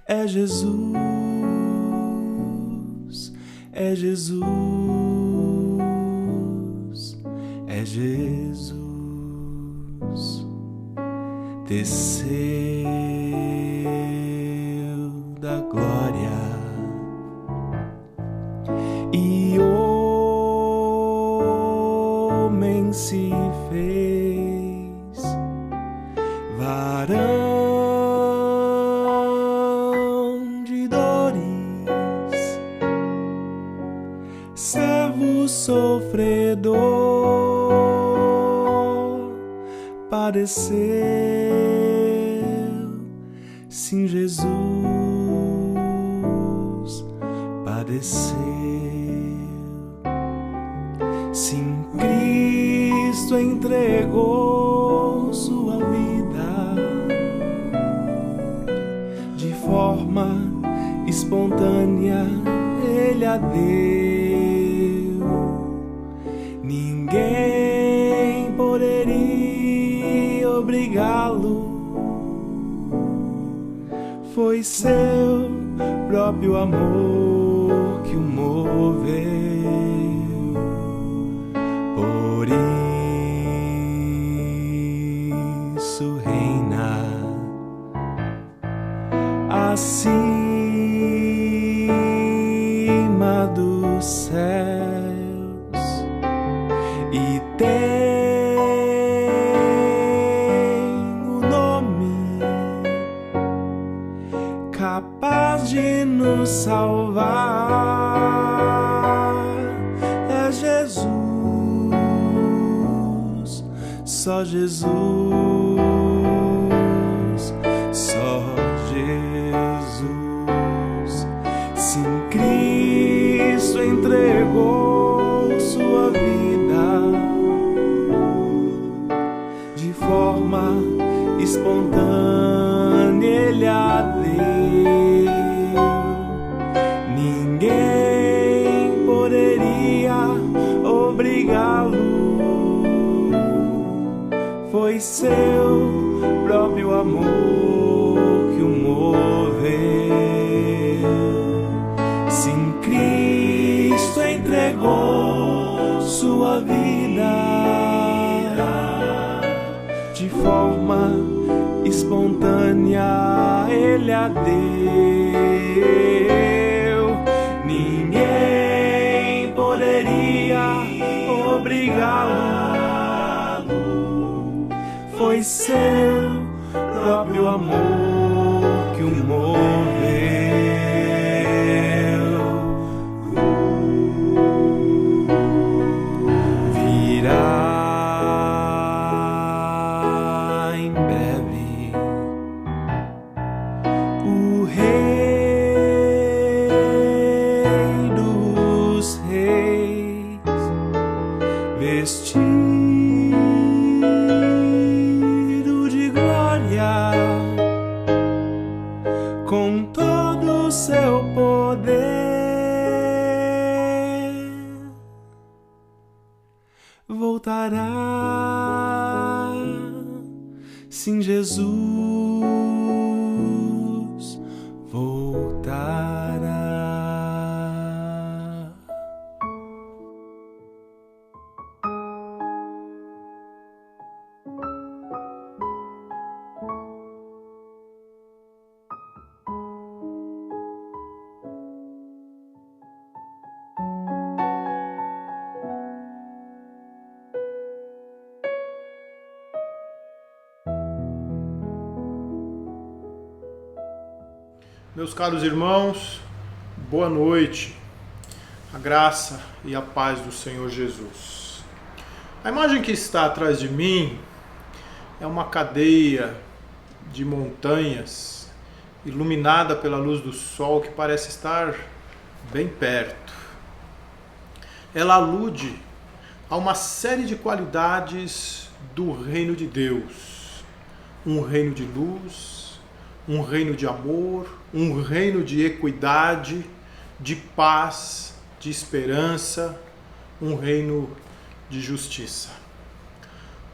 É Jesus, é Jesus, é Jesus. Desceu da glória e homem se fez varão de dores, servo sofredor, padeceu, sim, Jesus padeceu. Sim, Cristo entregou sua vida de forma espontânea, Ele a deu. Ninguém poderia obrigá-lo, foi seu próprio amor que o moveu. Por isso reina acima dos céus e tem o nome capaz de nos salvar. É Jesus, só Jesus, só Jesus. Sim, Cristo entregou sua vida de forma espontânea, Ele a deu. Ninguém poderia obrigá-lo, foi seu próprio amor que o moveu. Sim, Cristo entregou sua vida de forma espontânea, Ele a deu. Ninguém poderia obrigá-lo, foi seu próprio amor que o moveu. Virá em breve o Rei dos Reis, vestido com todo o seu poder, voltará, sim, Jesus voltará. Meus caros irmãos, boa noite, a graça e a paz do Senhor Jesus. A imagem que está atrás de mim é uma cadeia de montanhas iluminada pela luz do sol que parece estar bem perto. Ela alude a uma série de qualidades do reino de Deus, um reino de luz, um reino de amor, um reino de equidade, de paz, de esperança, um reino de justiça.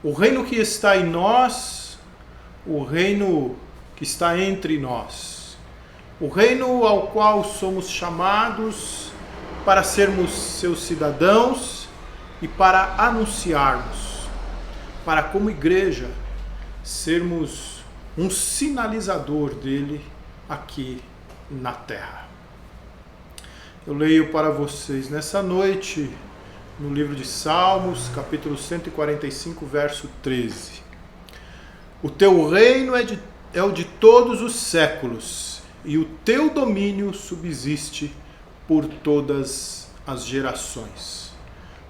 O reino que está em nós, o reino que está entre nós, o reino ao qual somos chamados para sermos seus cidadãos e para anunciarmos, para como igreja sermos um sinalizador dele aqui na terra. Eu leio para vocês nessa noite no livro de Salmos, capítulo 145, verso 13. O teu reino é o de todos os séculos, e o teu domínio subsiste por todas as gerações.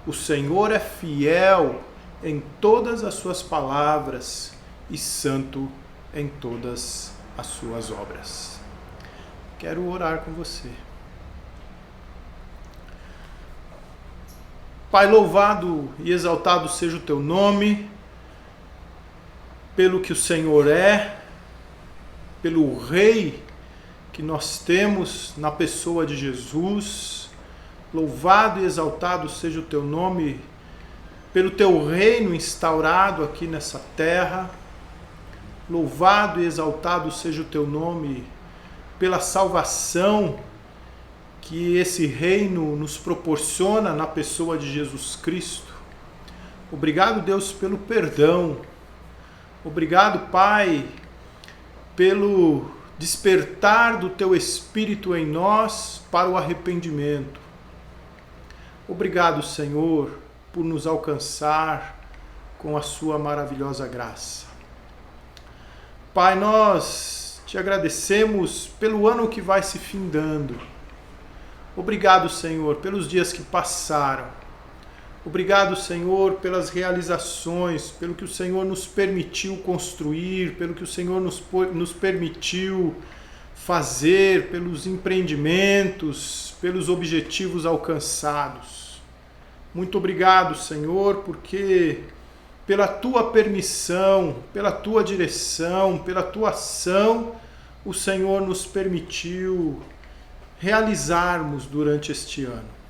O Senhor é fiel em todas as suas palavras e santo em todas as suas obras. Quero orar com você. Pai, louvado e exaltado seja o teu nome, pelo que o Senhor é, pelo Rei que nós temos na pessoa de Jesus. Louvado e exaltado seja o teu nome, pelo teu reino instaurado aqui nessa terra. Louvado e exaltado seja o teu nome, pela salvação que esse reino nos proporciona na pessoa de Jesus Cristo. Obrigado, Deus, pelo perdão. Obrigado, Pai, pelo despertar do teu Espírito em nós para o arrependimento. Obrigado, Senhor, por nos alcançar com a sua maravilhosa graça. Pai, nós te agradecemos pelo ano que vai se findando. Obrigado, Senhor, pelos dias que passaram. Obrigado, Senhor, pelas realizações, pelo que o Senhor nos permitiu construir, pelo que o Senhor nos permitiu fazer, pelos empreendimentos, pelos objetivos alcançados. Muito obrigado, Senhor, porque pela tua permissão, pela tua direção, pela tua ação, o Senhor nos permitiu realizarmos durante este ano.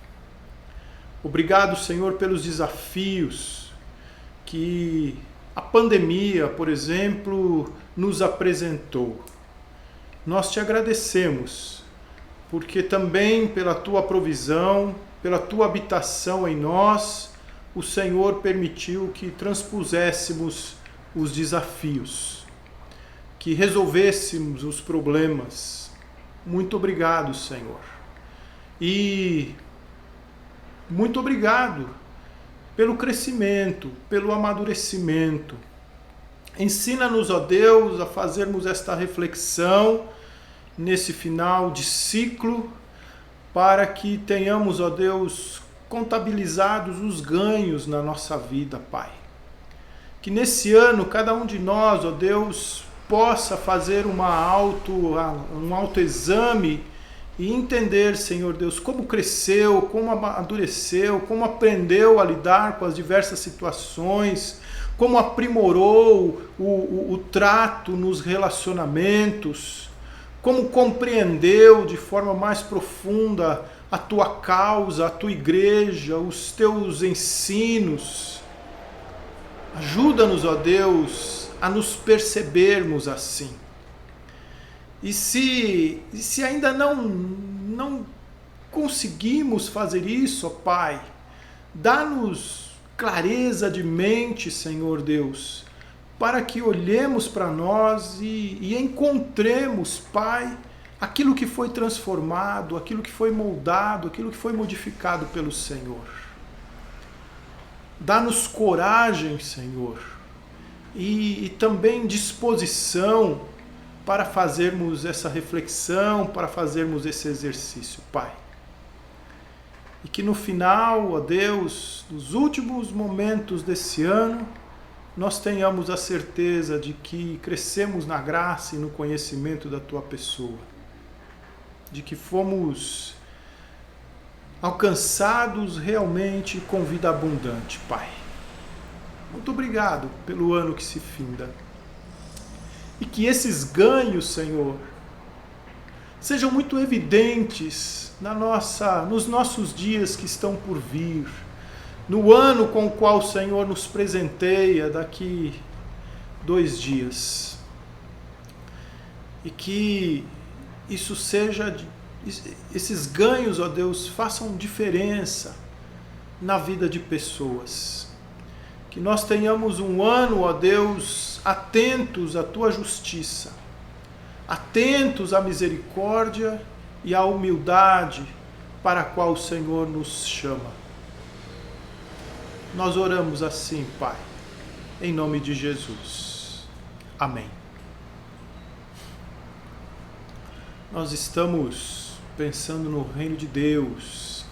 Obrigado, Senhor, pelos desafios que a pandemia, por exemplo, nos apresentou. Nós te agradecemos, porque também pela tua provisão, pela tua habitação em nós, o Senhor permitiu que transpuséssemos os desafios, que resolvêssemos os problemas. Muito obrigado, Senhor. E muito obrigado pelo crescimento, pelo amadurecimento. Ensina-nos, ó Deus, a fazermos esta reflexão nesse final de ciclo, para que tenhamos, ó Deus, contabilizados os ganhos na nossa vida, Pai. Que nesse ano, cada um de nós, ó Deus, possa fazer um autoexame e entender, Senhor Deus, como cresceu, como amadureceu, como aprendeu a lidar com as diversas situações, como aprimorou o trato nos relacionamentos, como compreendeu de forma mais profunda a tua causa, a tua igreja, os teus ensinos. Ajuda-nos, ó Deus, a nos percebermos assim. E se ainda não conseguimos fazer isso, ó Pai, dá-nos clareza de mente, Senhor Deus, para que olhemos para nós e encontremos, Pai, aquilo que foi transformado, aquilo que foi moldado, aquilo que foi modificado pelo Senhor. Dá-nos coragem, Senhor, e também disposição para fazermos essa reflexão, para fazermos esse exercício, Pai. E que no final, ó Deus, nos últimos momentos desse ano, nós tenhamos a certeza de que crescemos na graça e no conhecimento da Tua pessoa, de que fomos alcançados realmente com vida abundante, Pai. Muito obrigado pelo ano que se finda. E que esses ganhos, Senhor, sejam muito evidentes nos nossos dias que estão por vir, no ano com o qual o Senhor nos presenteia daqui 2 dias. E que esses ganhos, ó Deus, façam diferença na vida de pessoas. Que nós tenhamos um ano, ó Deus, atentos à Tua justiça, atentos à misericórdia e à humildade para a qual o Senhor nos chama. Nós oramos assim, Pai, em nome de Jesus. Amém. Nós estamos pensando no reino de Deus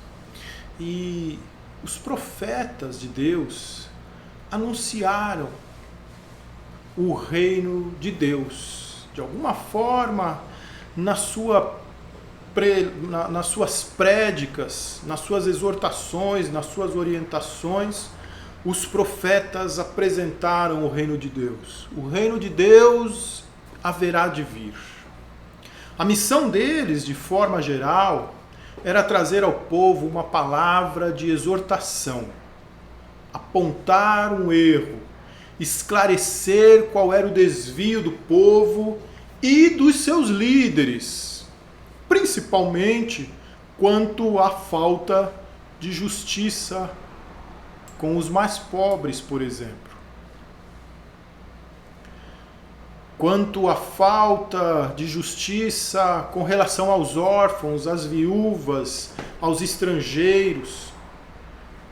e os profetas de Deus anunciaram o reino de Deus. De alguma forma, nas suas prédicas, nas suas exortações, nas suas orientações, os profetas apresentaram o reino de Deus. O reino de Deus haverá de vir. A missão deles, de forma geral, era trazer ao povo uma palavra de exortação, apontar um erro, esclarecer qual era o desvio do povo e dos seus líderes, principalmente quanto à falta de justiça com os mais pobres, por exemplo. Quanto à falta de justiça com relação aos órfãos, às viúvas, aos estrangeiros.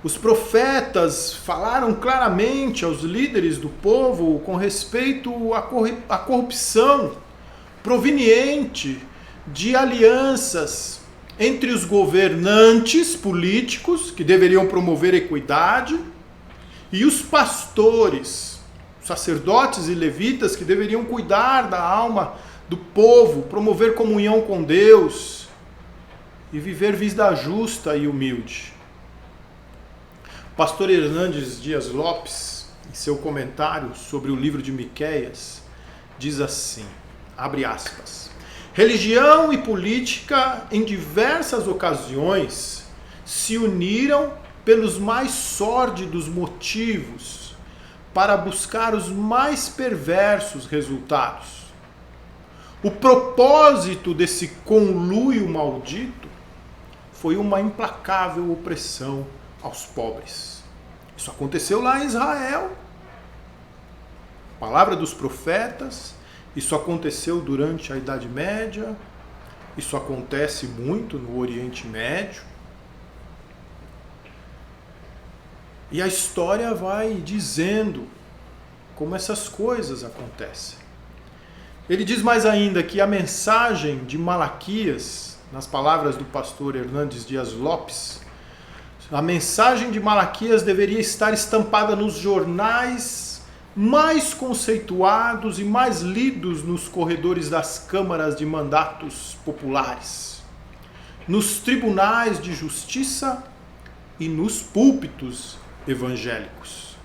Os profetas falaram claramente aos líderes do povo com respeito à corrupção proveniente de alianças entre os governantes políticos, que deveriam promover equidade, e os pastores, sacerdotes e levitas, que deveriam cuidar da alma do povo, promover comunhão com Deus e viver vida justa e humilde. O pastor Hernandes Dias Lopes, em seu comentário sobre o livro de Miqueias, diz assim, abre aspas, religião e política em diversas ocasiões se uniram pelos mais sórdidos motivos para buscar os mais perversos resultados. O propósito desse conluio maldito foi uma implacável opressão aos pobres. Isso aconteceu lá em Israel. Palavra dos profetas. Isso aconteceu durante a Idade Média. Isso acontece muito no Oriente Médio. E a história vai dizendo como essas coisas acontecem. Ele diz mais ainda que a mensagem de Malaquias, nas palavras do pastor Hernandes Dias Lopes, a mensagem de Malaquias deveria estar estampada nos jornais mais conceituados e mais lidos nos corredores das câmaras de mandatos populares, nos tribunais de justiça e nos púlpitos evangélicos.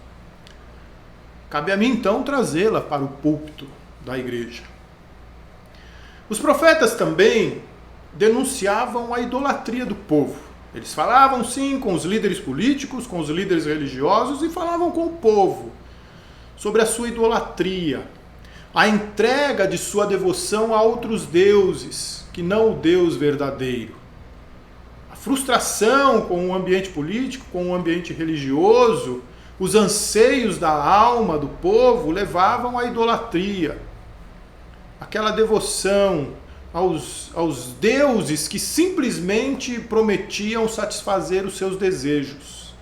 Cabe a mim então trazê-la para o púlpito da igreja. Os profetas também denunciavam a idolatria do povo. Eles falavam sim com os líderes políticos, com os líderes religiosos e falavam com o povo sobre a sua idolatria, a entrega de sua devoção a outros deuses, que não o Deus verdadeiro. Frustração com o ambiente político, com o ambiente religioso, os anseios da alma do povo levavam à idolatria. Aquela devoção aos deuses que simplesmente prometiam satisfazer os seus desejos.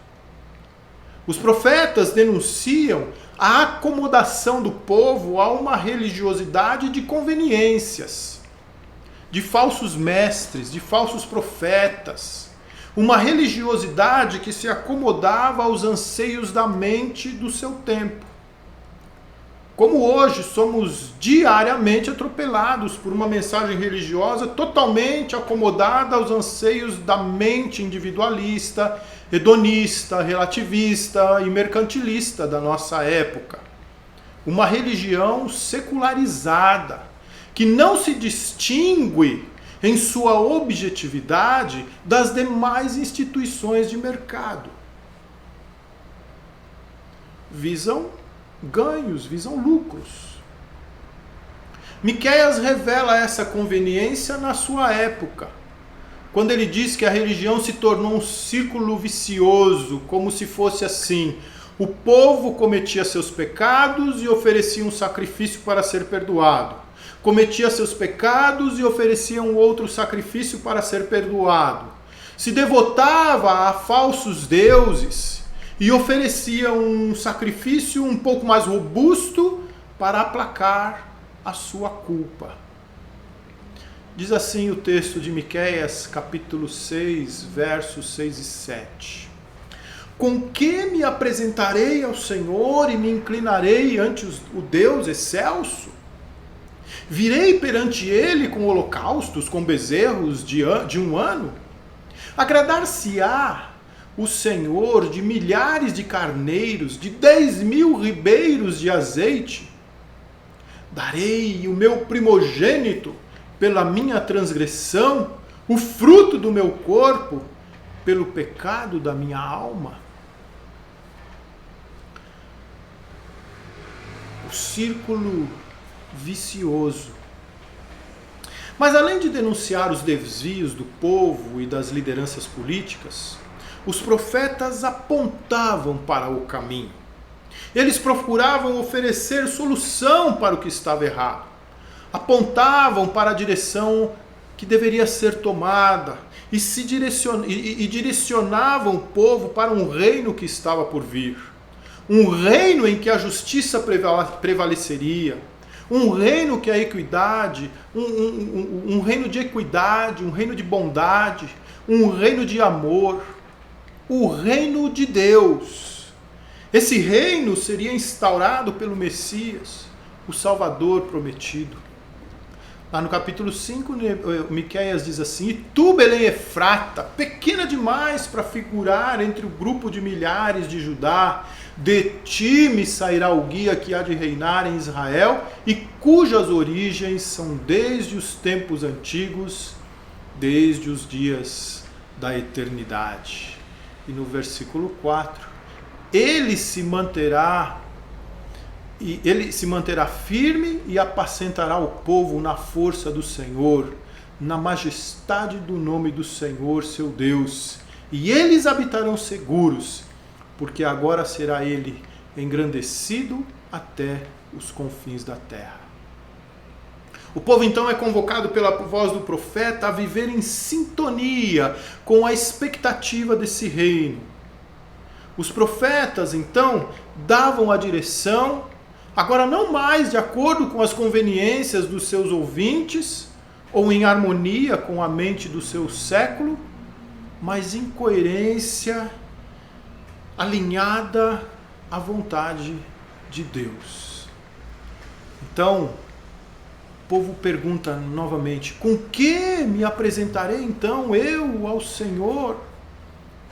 Os profetas denunciam a acomodação do povo a uma religiosidade de conveniências, de falsos mestres, de falsos profetas, uma religiosidade que se acomodava aos anseios da mente do seu tempo. Como hoje somos diariamente atropelados por uma mensagem religiosa totalmente acomodada aos anseios da mente individualista, hedonista, relativista e mercantilista da nossa época. Uma religião secularizada, que não se distingue em sua objetividade das demais instituições de mercado. Visam ganhos, visam lucros. Miqueias revela essa conveniência na sua época, quando ele diz que a religião se tornou um círculo vicioso, como se fosse assim: o povo cometia seus pecados e oferecia um sacrifício para ser perdoado. Cometia seus pecados e oferecia um outro sacrifício para ser perdoado. Se devotava a falsos deuses e oferecia um sacrifício um pouco mais robusto para aplacar a sua culpa. Diz assim o texto de Miqueias, capítulo 6, versos 6 e 7. Com que me apresentarei ao Senhor e me inclinarei ante o Deus excelso? Virei perante ele com holocaustos, com bezerros de um ano? Agradar-se-á o Senhor de milhares de carneiros, de 10.000 ribeiros de azeite? Darei o meu primogênito pela minha transgressão, o fruto do meu corpo pelo pecado da minha alma? O círculo vicioso. Mas além de denunciar os desvios do povo e das lideranças políticas, os profetas apontavam para o caminho. Eles procuravam oferecer solução para o que estava errado. Apontavam para a direção que deveria ser tomada e direcionavam o povo para um reino que estava por vir. Um reino em que a justiça prevaleceria. Um reino que a equidade, um reino de equidade, um reino de bondade, um reino de amor. O reino de Deus. Esse reino seria instaurado pelo Messias, o Salvador prometido. Lá no capítulo 5, Miqueias diz assim: E tu, Belém Efrata, pequena demais para figurar entre o grupo de milhares de Judá, de ti me sairá o guia que há de reinar em Israel, e cujas origens são desde os tempos antigos, desde os dias da eternidade. E no versículo 4, ele se manterá firme e apacentará o povo na força do Senhor, na majestade do nome do Senhor, seu Deus. E eles habitarão seguros, porque agora será ele engrandecido até os confins da terra. O povo então é convocado pela voz do profeta a viver em sintonia com a expectativa desse reino. Os profetas então davam a direção, agora não mais de acordo com as conveniências dos seus ouvintes, ou em harmonia com a mente do seu século, mas em coerência, alinhada à vontade de Deus. Então, o povo pergunta novamente: com que me apresentarei então eu ao Senhor?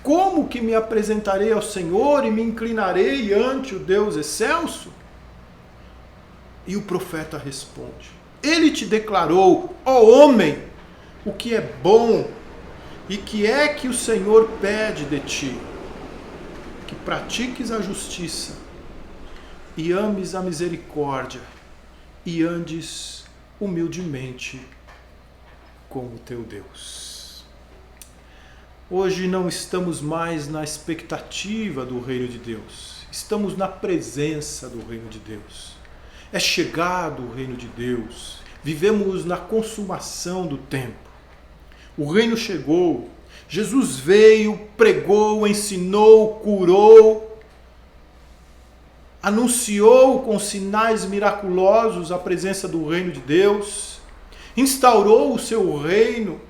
Como que me apresentarei ao Senhor e me inclinarei ante o Deus excelso? E o profeta responde: Ele te declarou, ó homem, o que é bom e que é que o Senhor pede de ti: que pratiques a justiça e ames a misericórdia e andes humildemente com o teu Deus. Hoje não estamos mais na expectativa do reino de Deus, estamos na presença do reino de Deus. É chegado o reino de Deus, vivemos na consumação do tempo. O reino chegou, Jesus veio, pregou, ensinou, curou, anunciou com sinais miraculosos a presença do reino de Deus, instaurou o seu reino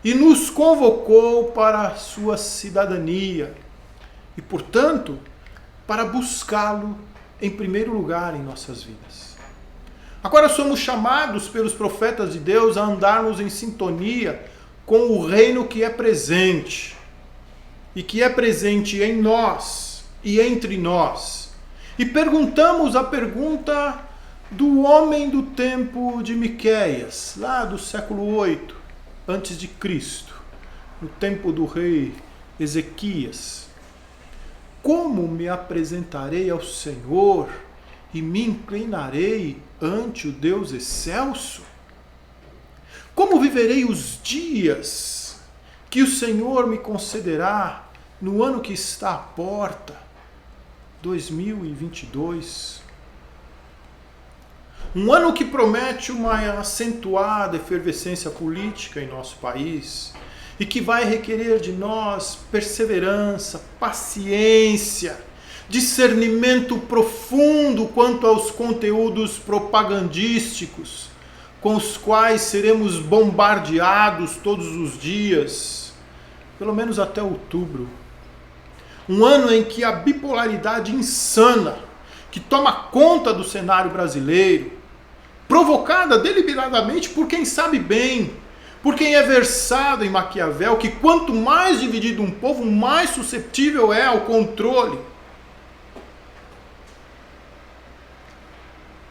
e nos convocou para a sua cidadania e, portanto, para buscá-lo em primeiro lugar em nossas vidas. Agora somos chamados pelos profetas de Deus a andarmos em sintonia com o reino que é presente, e que é presente em nós e entre nós. E perguntamos a pergunta do homem do tempo de Miqueias, lá do século 8 antes de Cristo, no tempo do rei Ezequias: como me apresentarei ao Senhor e me inclinarei ante o Deus excelso? Como viverei os dias que o Senhor me concederá no ano que está à porta, 2022? Um ano que promete uma acentuada efervescência política em nosso país e que vai requerer de nós perseverança, paciência, discernimento profundo quanto aos conteúdos propagandísticos com os quais seremos bombardeados todos os dias, pelo menos até outubro. Um ano em que a bipolaridade insana que toma conta do cenário brasileiro, provocada deliberadamente por quem sabe bem, por quem é versado em Maquiavel, que quanto mais dividido um povo, mais suscetível é ao controle,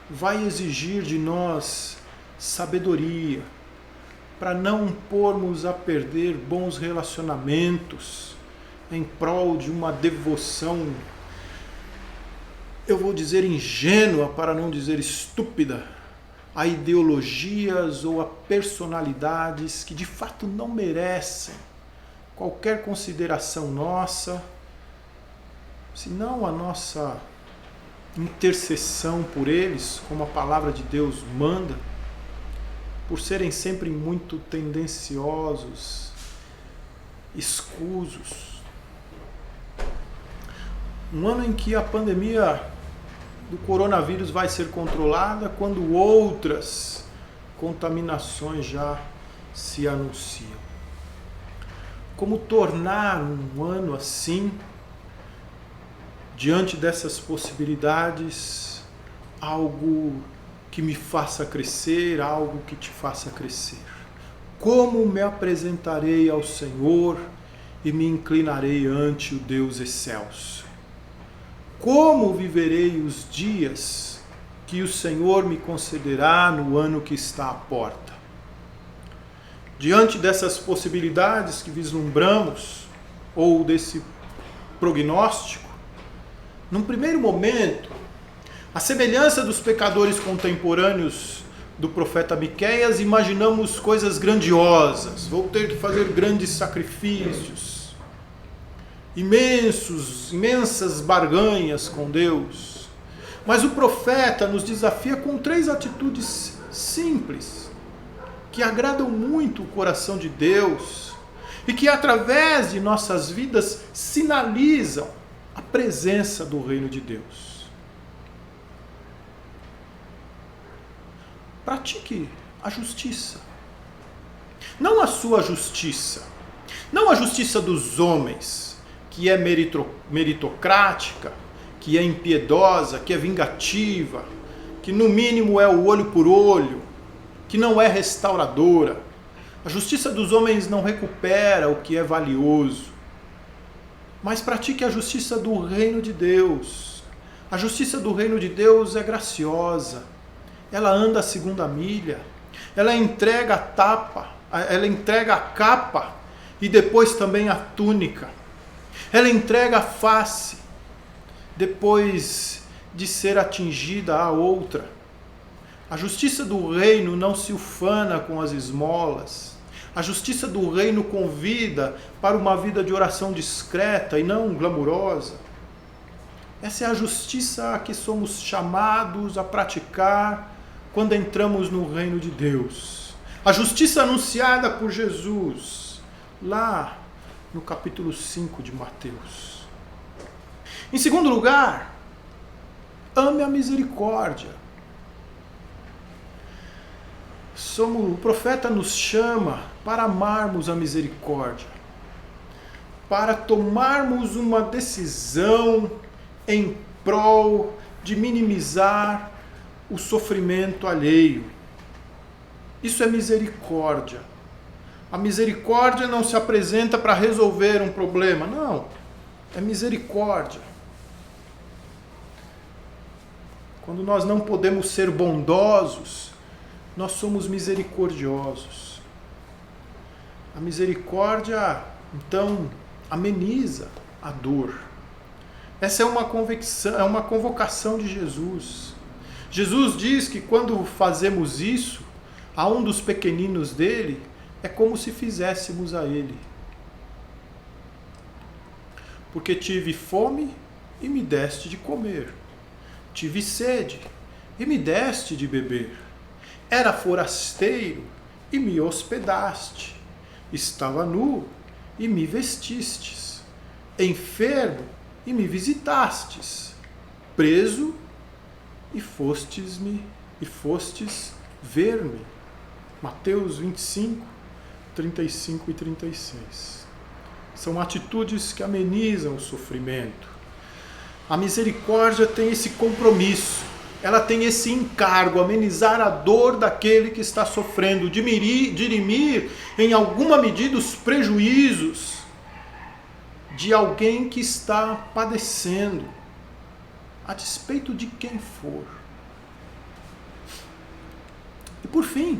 vai exigir de nós sabedoria para não pormos a perder bons relacionamentos em prol de uma devoção, eu vou dizer ingênua, para não dizer estúpida, a ideologias ou a personalidades que de fato não merecem qualquer consideração nossa, senão a nossa intercessão por eles, como a palavra de Deus manda, por serem sempre muito tendenciosos, escusos. Um ano em que a pandemia do coronavírus vai ser controlada, quando outras contaminações já se anunciam. Como tornar um ano assim, diante dessas possibilidades, algo que me faça crescer, algo que te faça crescer? Como me apresentarei ao Senhor e me inclinarei ante o Deus excelso? Como viverei os dias que o Senhor me concederá no ano que está à porta? Diante dessas possibilidades que vislumbramos, ou desse prognóstico, num primeiro momento, a semelhança dos pecadores contemporâneos do profeta Miqueias, imaginamos coisas grandiosas. Vou ter que fazer grandes sacrifícios, imensas barganhas com Deus. Mas o profeta nos desafia com 3 atitudes simples, que agradam muito o coração de Deus e que através de nossas vidas sinalizam a presença do reino de Deus. Pratique a justiça. Não a sua justiça. Não a justiça dos homens, que é meritocrática, que é impiedosa, que é vingativa, que no mínimo é o olho por olho, que não é restauradora. A justiça dos homens não recupera o que é valioso. Mas pratique a justiça do reino de Deus. A justiça do reino de Deus é graciosa. Ela anda a segunda milha. Ela entrega a capa e depois também a túnica. Ela entrega a face depois de ser atingida a outra. A justiça do reino não se ufana com as esmolas. A justiça do reino convida para uma vida de oração discreta e não glamurosa. Essa é a justiça a que somos chamados a praticar quando entramos no reino de Deus. A justiça anunciada por Jesus, lá no capítulo 5 de Mateus. Em segundo lugar, ame a misericórdia. O profeta nos chama para amarmos a misericórdia, para tomarmos uma decisão em prol de minimizar o sofrimento alheio. Isso é misericórdia. A misericórdia não se apresenta para resolver um problema, não. É misericórdia. Quando nós não podemos ser bondosos, nós somos misericordiosos. A misericórdia, então, ameniza a dor. Essa é uma convocação de Jesus. Jesus diz que quando fazemos isso a um dos pequeninos dele, é como se fizéssemos a ele. Porque tive fome e me deste de comer. Tive sede e me deste de beber. Era forasteiro e me hospedaste. Estava nu e me vestistes. Enfermo e me visitastes. Preso e fostes ver-me. Mateus 25, 35 e 36. São atitudes que amenizam o sofrimento. A misericórdia tem esse compromisso, ela tem esse encargo, amenizar a dor daquele que está sofrendo, dirimir em alguma medida os prejuízos de alguém que está padecendo, a despeito de quem for. E por fim,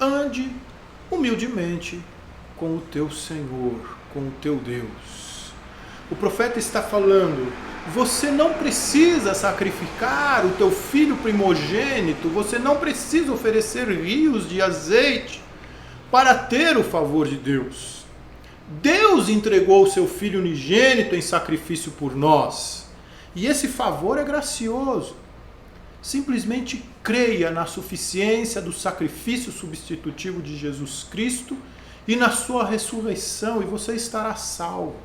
ande humildemente com o teu Senhor, com o teu Deus. O profeta está falando, você não precisa sacrificar o teu filho primogênito, você não precisa oferecer rios de azeite para ter o favor de Deus. Deus entregou o seu filho unigênito em sacrifício por nós. E esse favor é gracioso. Simplesmente creia na suficiência do sacrifício substitutivo de Jesus Cristo e na sua ressurreição, e você estará salvo.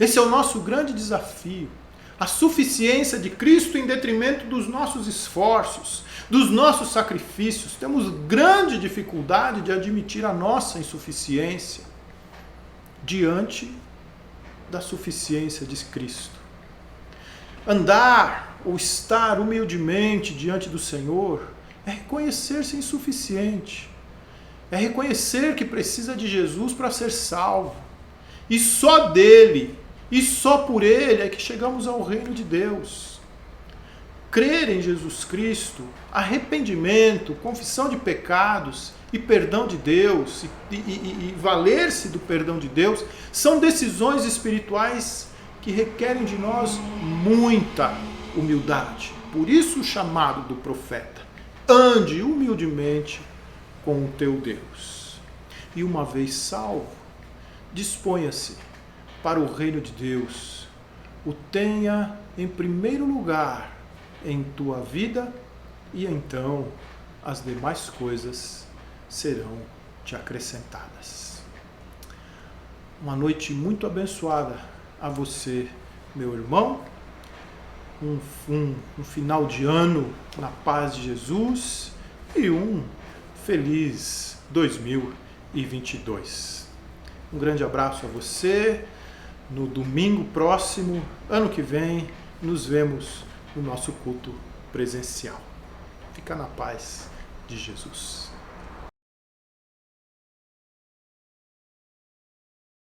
Esse é o nosso grande desafio. A suficiência de Cristo em detrimento dos nossos esforços, dos nossos sacrifícios. Temos grande dificuldade de admitir a nossa insuficiência diante da suficiência de Cristo. Andar ou estar humildemente diante do Senhor é reconhecer-se insuficiente. É reconhecer que precisa de Jesus para ser salvo. E só dele, e só por ele é que chegamos ao reino de Deus. Crer em Jesus Cristo, arrependimento, confissão de pecados e perdão de Deus, e valer-se do perdão de Deus, são decisões espirituais que requerem de nós muita humildade. Por isso o chamado do profeta: ande humildemente com o teu Deus. E uma vez salvo, disponha-se para o reino de Deus. O tenha em primeiro lugar em tua vida, e então as demais coisas serão te acrescentadas. Uma noite muito abençoada a você, meu irmão. Um final de ano na paz de Jesus e um feliz 2022. Um grande abraço a você. No domingo próximo, ano que vem, nos vemos no nosso culto presencial. Fica na paz de Jesus.